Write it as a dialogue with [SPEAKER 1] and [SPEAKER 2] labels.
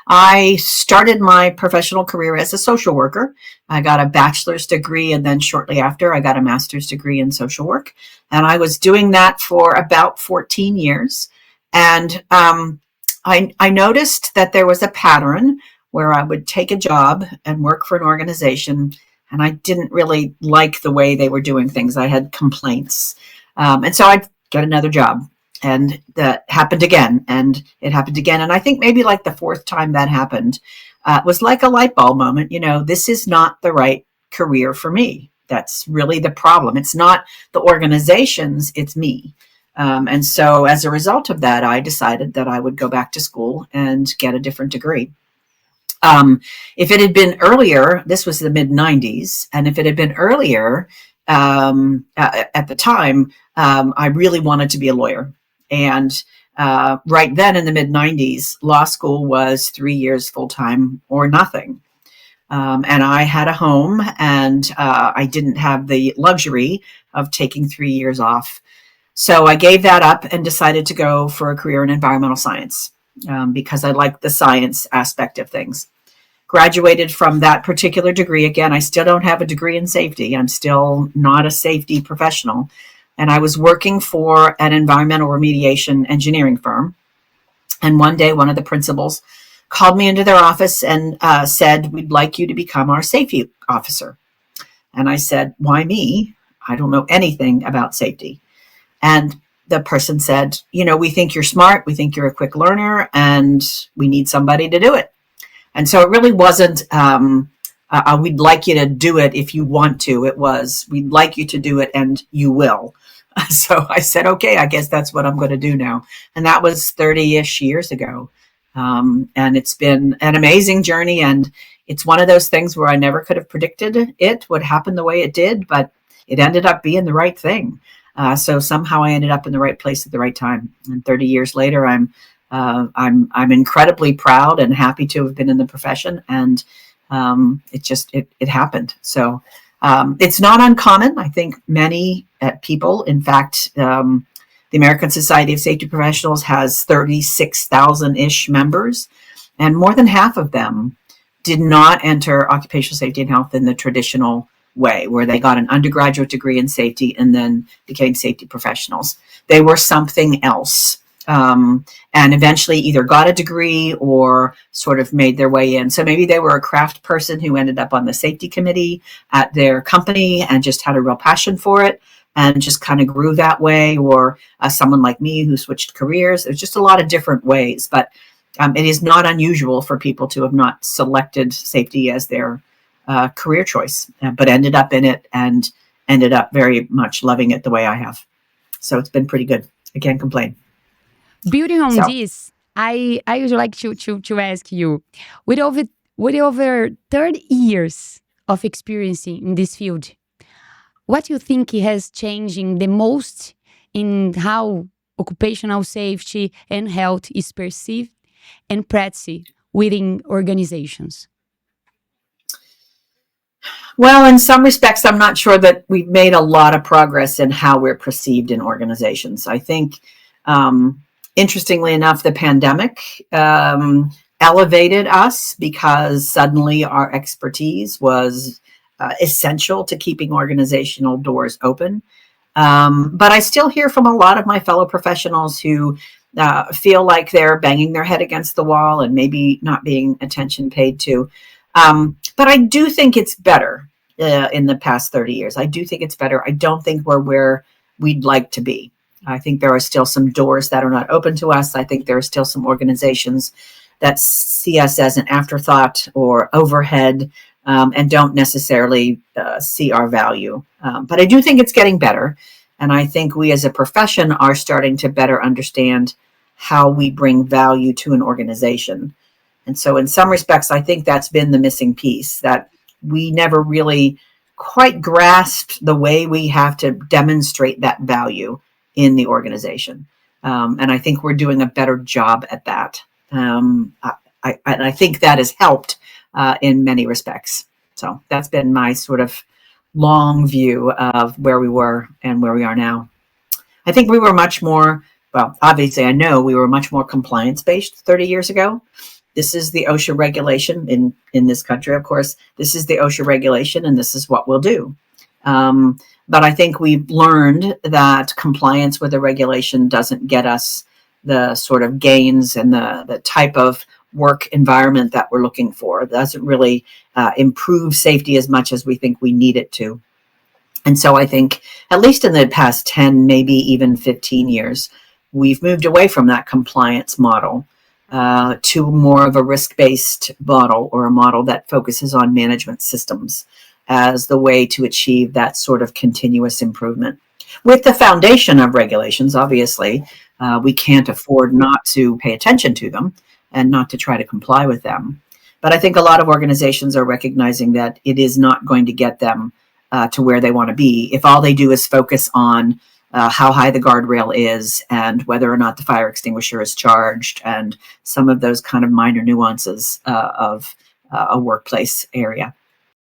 [SPEAKER 1] I started my professional career as a social worker. I got a bachelor's degree, and then shortly after, I got a master's degree in social work. And I was doing that for about 14 years. And I noticed that there was a pattern where I would take a job and work for an organization, and I didn't really like the way they were doing things. I had complaints. And so I'd get another job. And that happened again, and it happened again. And I think maybe like the fourth time that happened was like a light bulb moment. This is not the right career for me. That's really the problem. It's not the organizations, it's me. And so as a result of that, I decided that I would go back to school and get a different degree. If it had been earlier, this was the mid 90s, and if it had been earlier at the time, I really wanted to be a lawyer. And right then in the mid 90s, law school was 3 years full time or nothing. And I had a home, and I didn't have the luxury of taking 3 years off. So I gave that up and decided to go for a career in environmental science because I liked the science aspect of things. Graduated from that particular degree. Again, I still don't have a degree in safety. I'm still not a safety professional. And I was working for an environmental remediation engineering firm. And one day, one of the principals called me into their office and said, "We'd like you to become our safety officer." And I said, "Why me? I don't know anything about safety." And the person said, "We think you're smart. We think you're a quick learner, and we need somebody to do it." And so it really wasn't, we'd like you to do it if you want to. It was, we'd like you to do it and you will. So I said, okay, I guess that's what I'm going to do now. And that was 30-ish years ago. And it's been an amazing journey. And it's one of those things where I never could have predicted it would happen the way it did, but it ended up being the right thing. So somehow I ended up in the right place at the right time. And 30 years later, I'm incredibly proud and happy to have been in the profession, and it happened. So it's not uncommon. I think many people, in fact, the American Society of Safety Professionals has 36,000-ish members, and more than half of them did not enter occupational safety and health in the traditional way, where they got an undergraduate degree in safety and then became safety professionals. They were something else. And eventually either got a degree or sort of made their way in. So maybe they were a craft person who ended up on the safety committee at their company and just had a real passion for it and just kind of grew that way, or someone like me who switched careers. There's just a lot of different ways, but it is not unusual for people to have not selected safety as their career choice, but ended up in it and ended up very much loving it the way I have. So it's been pretty good. I can't complain.
[SPEAKER 2] Building on this, I would like to ask you, with over 30 years of experience in this field, what do you think has changed the most in how occupational safety and health is perceived and practiced within organizations?
[SPEAKER 1] Well, in some respects, I'm not sure that we've made a lot of progress in how we're perceived in organizations. I think interestingly enough, the pandemic elevated us because suddenly our expertise was essential to keeping organizational doors open. But I still hear from a lot of my fellow professionals who feel like they're banging their head against the wall and maybe not being attention paid to. But I do think it's better in the past 30 years. I do think it's better. I don't think we're where we'd like to be. I think there are still some doors that are not open to us. I think there are still some organizations that see us as an afterthought or overhead and don't necessarily see our value. But I do think it's getting better. And I think we as a profession are starting to better understand how we bring value to an organization. And so in some respects, I think that's been the missing piece, that we never really quite grasped the way we have to demonstrate that value in the organization. And I think we're doing a better job at that. I think that has helped in many respects. So that's been my sort of long view of where we were and where we are now. I think we were much more, well, obviously I know we were much more compliance-based 30 years ago. this is the OSHA regulation in this country. Of course, this is the OSHA regulation, and this is what we'll do. But I think we've learned that compliance with a regulation doesn't get us the sort of gains and the type of work environment that we're looking for. It doesn't really improve safety as much as we think we need it to. And so I think, at least in the past 10, maybe even 15 years, we've moved away from that compliance model to more of a risk-based model, or a model that focuses on management systems as the way to achieve that sort of continuous improvement. With the foundation of regulations, obviously, we can't afford not to pay attention to them and not to try to comply with them. But I think a lot of organizations are recognizing that it is not going to get them to where they want to be if all they do is focus on how high the guardrail is and whether or not the fire extinguisher is charged, and some of those kind of minor nuances of a workplace area.